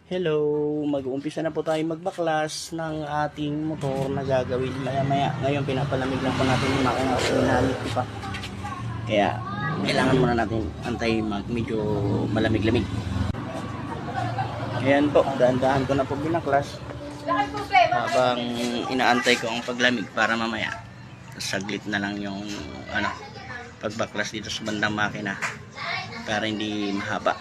Hello, mag-uumpisa na po tayo magbaklas ng ating motor na gagawin maya-maya. Ngayon pinapalamig lang po natin yung makina kasi hinamit ko pa. Kaya kailangan muna natin antayin medyo malamig-lamig. Ayan po, dahan-dahan ko na po binaklas. Habang inaantay ko ang paglamig para mamaya. Saglit na lang yung pagbaklas dito sa bandang makina para hindi mahaba.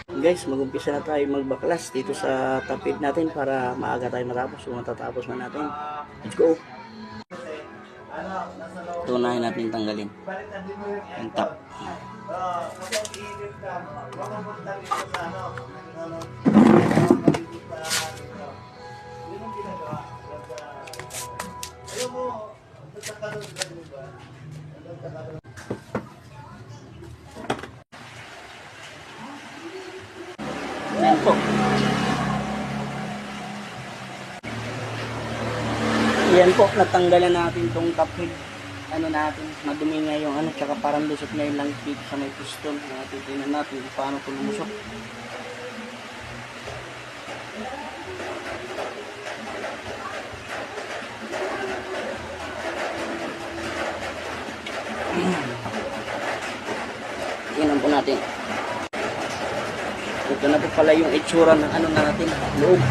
Guys, mag-umpisa na tayo magbaklas dito sa tapid natin para maaga tayo matapos kung matatapos na natin. Let's go! Tunahin natin tanggalin yung top. Ayan po. Ayan po, natanggalan natin tong top head. Natin, madumi nga yung tsaka parang lusot nga yung langis dito sa may piston. Titignan natin kung paano ito lumusok. Tingnan po natin. Ito na po pala yung itsura ng natin, loob.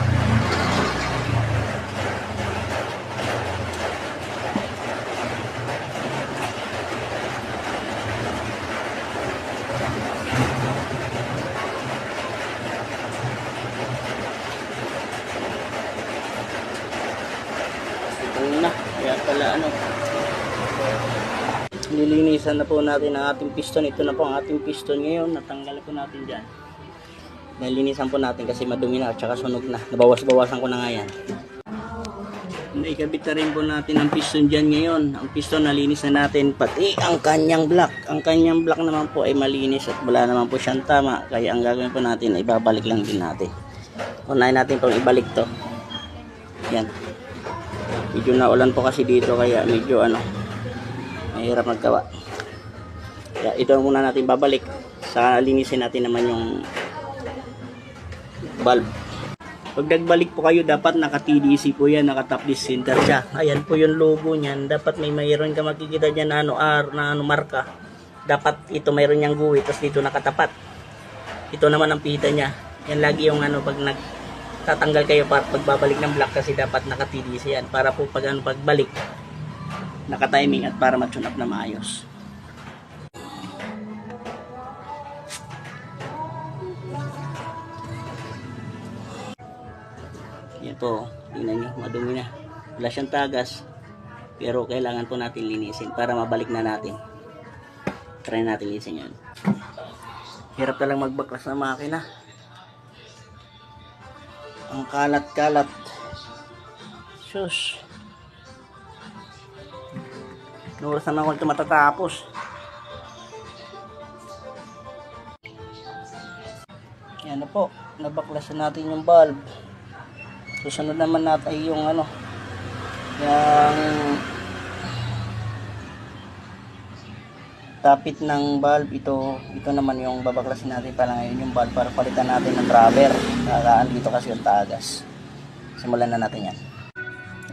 Ito na, kaya pala nilinisan na po natin ang ating piston. Ito na po ang ating piston ngayon. Natanggal po natin dyan. Nalinisan po natin kasi madumi na at saka sunog na. Nabawas-bawasan ko na nga yan. Naikabit na rin po natin ang piston dyan ngayon. Ang piston nalinis na natin pati ang kanyang block. Ang kanyang block naman po ay malinis at wala naman po siyang tama. Kaya ang gagawin po natin ay babalik lang din natin. Unahin natin pong ibalik to. Yan. Medyo naulan po kasi dito kaya medyo mahirap maggawa. Kaya ito muna natin babalik. Saka linisin natin naman yung valve. Pag nagbalik po kayo, dapat naka-TDC po yan, naka-top disc center siya. Ayan po yung logo niyan. Dapat mayroon ka makikita dyan na R na marka. Dapat ito mayroon niyang guwi, tapos dito nakatapat. Ito naman ang pihita niya. Yan lagi yung pag tatanggal kayo para pagbabalik ng block kasi dapat naka-TDC yan. Para po pag pagbalik, naka-timing at para ma-tune up na maayos. Yan po, tingnan nyo, madumi na. Wala siyang tagas, pero kailangan po natin linisin para mabalik na natin. Try natin linisin yan. Hirap talang magbaklas ng makina. Ang kalat-kalat. Sus. Nuras naman kung ito matatapos. Yan na po, nabaklasan natin yung valve. Susunod naman natin yung yung tapit ng valve. Ito naman yung babaklasin natin pala ngayon yung valve para palitan natin ng rubber. Nakaan dito kasi yung tagas. Simulan na natin yan.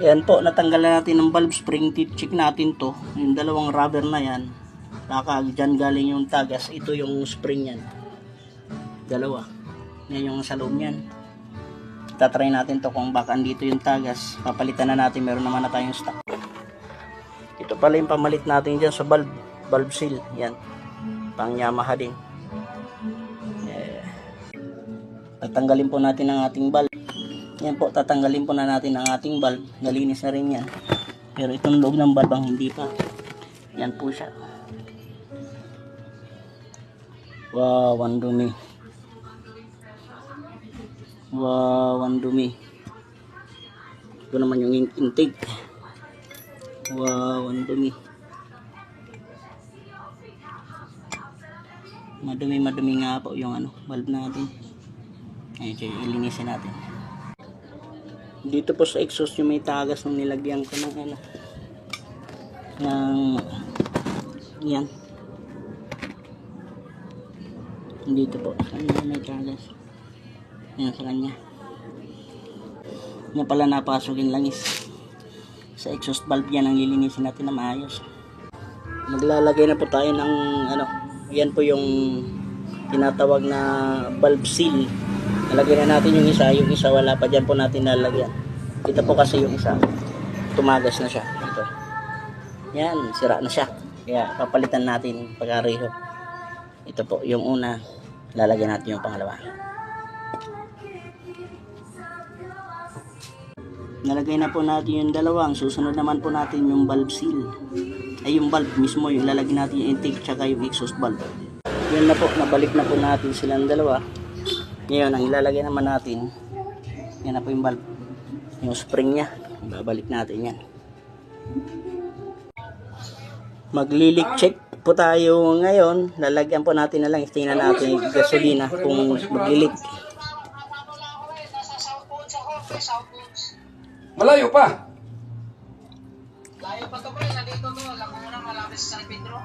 Ayan po, natanggalan natin ng valve spring teeth. Check natin to. Yung dalawang rubber na yan. Dyan galing yung tagas. Ito yung spring yan. Dalawa. Yan yung sa loob yan. Tatry natin to kung baka andito yung tagas. Papalitan na natin. Meron naman na tayong stock. Ito pala yung pamalit natin dyan sa valve seal. Yan. Pang Yamaha din. Tatanggalin po natin ang ating valve. Yan po, tatanggalin po na natin ang ating valve. Nalinis na rin yan. Pero itong loob ng valve ang hindi pa. Yan po siya. Wow, ang dumi. Wow, ang dumi. Ito naman yung intake. Wow, ang dumi. Madumi nga po yung valve natin. Ayan, ilinisin natin. Dito po sa exhaust yung may tagas nung nilagyan ko ng yan. Dito po, sa kanya may tagas. Yan sa kanya. Yan pala napasok yung langis. Sa exhaust valve yan ang lilinisin natin na maayos. Maglalagay na po tayo ng ano, yan po yung tinatawag na valve seal. Nalagyan na natin yung isa wala pa, dyan po natin nalagyan. Ito po kasi yung isa, tumagas na siya. Ito. Yan, sira na siya. Kaya papalitan natin pagkareho. Ito po yung una, lalagyan natin yung pangalawa. Nalagay na po natin yung dalawang. Susunod naman po natin yung valve seal. Ay yung valve mismo, yung lalagyan natin yung intake tsaka yung exhaust valve. Yun na po, nabalik na po natin silang dalawa. Ngayon, ang ilalagay naman natin, yan na po yung valve. Yung spring nya, babalik natin yan. Magli-leak check po tayo ngayon. Lalagyan po natin na lang, tingnan natin yung gasolina kung magli-leak. Malayo pa. Layo pa to pre, nandito to, Laguna, malapit sa San Pedro.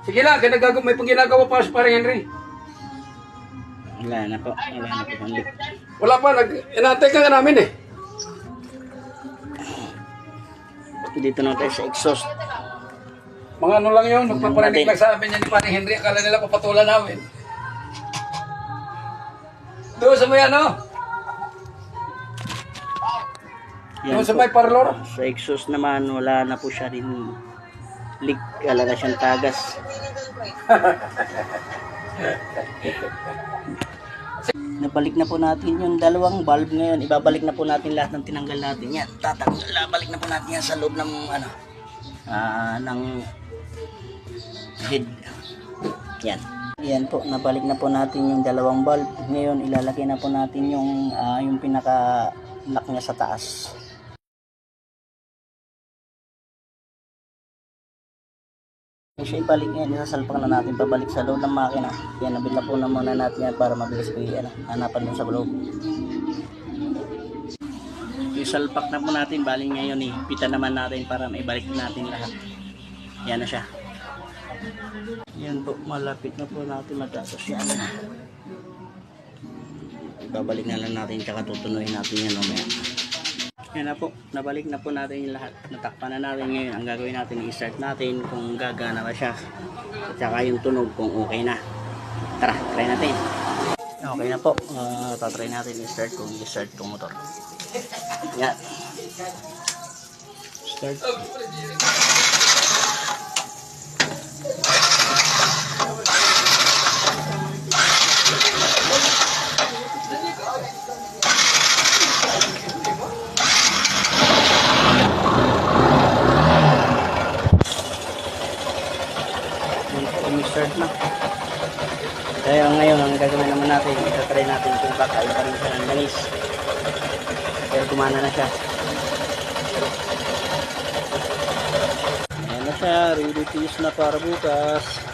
Sige lang, may pang ginagawa pa sa parang Henry. Wala na po, wala na po ang leak. Wala pa, inantay ka nga namin eh. Dito na tayo sa exhaust. Mga ano lang yun, nagpaparinig lang sa amin yan ni parang Henry, akala nila papatulan namin. Doon sa may ano? Yan Doon sa po. may parlor? Sa exhaust naman, wala na po siya rin leak. Wala na siyang tagas. Nabalik na po natin yung dalawang valve ngayon. Ibabalik na po natin lahat ng tinanggal natin. Yan, balik na po natin yan sa loob ng ano, ng head. Yan. Yan po, nabalik na po natin yung dalawang valve. Ngayon, ilalagay na po natin yung pinaka-lock niya sa taas. Siya ibalik yan, isasalpak na natin pabalik sa loob ng makina. Yan, nabit na po na muna natin yan para mabilis ko yan, hanapan dun sa loob. Isalpak na po natin, baling ngayon pita naman natin para maibalik natin lahat. Yan na siya. Yan po, malapit na po natin matapos yan. Ibabalik na lang natin, tsaka tutunuin natin yan mamaya. Yan na po, nabalik na po natin yung lahat. Natakpan na natin ngayon. Ang gagawin natin, i-start natin kung gagana ba siya. At saka yung tunog kung okay na. Tara, try natin. Okay na po. Tatry natin i-start kung i-start itong motor. Yan. Start. Start na. Kaya ngayon, ang gagawin naman natin, i-try natin kung kakain pa rin siya ng langis. Pero gumana na siya. Ayan na siya, ready to use na para bukas.